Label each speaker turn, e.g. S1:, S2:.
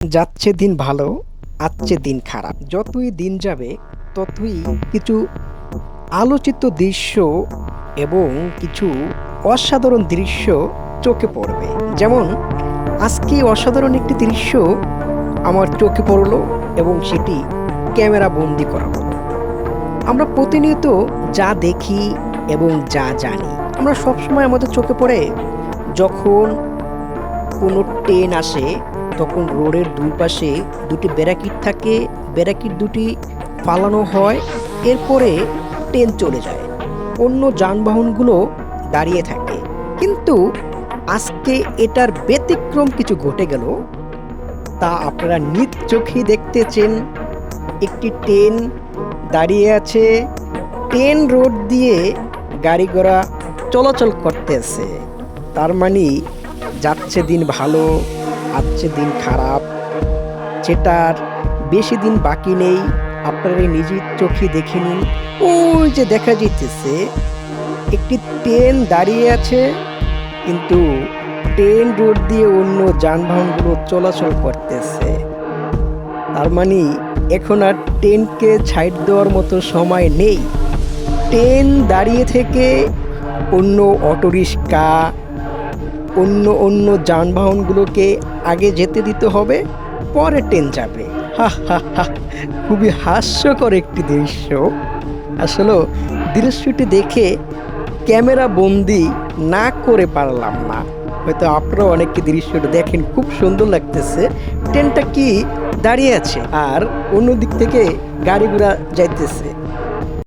S1: যাচ্ছে দিন ভালো, আসছে দিন খারাপ। যতই দিন যাবে ততই কিছু আলোচিত দৃশ্য এবং কিছু অসাধারণ দৃশ্য চোখে পড়বে। যেমন আজকে অসাধারণ একটি দৃশ্য আমার চোখে পড়লো এবং সেটি ক্যামেরা বন্দি করা হলো। আমরা প্রতিনিয়ত যা দেখি এবং যা জানি, আমরা সবসময় আমাদের চোখে পড়ে যখন কোনো ট্রেন আসে, তখন রোডের দুই পাশে দুটি ব্যারাকিট থাকে, ব্যারাকিট দুটি ফালানো হয়, এরপরে ট্রেন চলে যায়, অন্য যানবাহনগুলো দাঁড়িয়ে থাকে। কিন্তু আজকে এটার ব্যতিক্রম কিছু ঘটে গেল, তা আপনারা নিজ চোখেই দেখতেছেন। একটি ট্রেন দাঁড়িয়ে আছে, ট্রেন রোড দিয়ে গাড়ি ঘোড়া চলাচল করতেছে। তার মানে যাচ্ছে দিন ভালো, আসছে দিন খারাপ, যেটার বেশি দিন বাকি নেই। আপনারা নিজের চোখে দেখে নিন, ওই যে দেখা যাইতেছে একটি ট্রেন দাঁড়িয়ে আছে, কিন্তু ট্রেন রোড দিয়ে অন্য যানবাহনগুলো চলাচল করতেছে। তার মানে এখন আর ট্রেনকে ছাইড দেওয়ার মতো সময় নেই। ট্রেন দাঁড়িয়ে থেকে অন্য অটোরিক্সা, অন্য অন্য যানবাহনগুলোকে আগে যেতে দিতে হবে, পরে ট্রেন যাবে। হা হা হা, খুবই হাস্যকর একটি দৃশ্য। আসলে দৃশ্যটি দেখে ক্যামেরা বন্দি না করে পারলাম না। হয়তো আপনারা অনেকে দৃশ্যটা দেখেন, খুব সুন্দর লাগতেছে। ট্রেনটা কি দাঁড়িয়ে আছে আর অন্য দিক থেকে গাড়ি ঘোড়া যাইতেছে।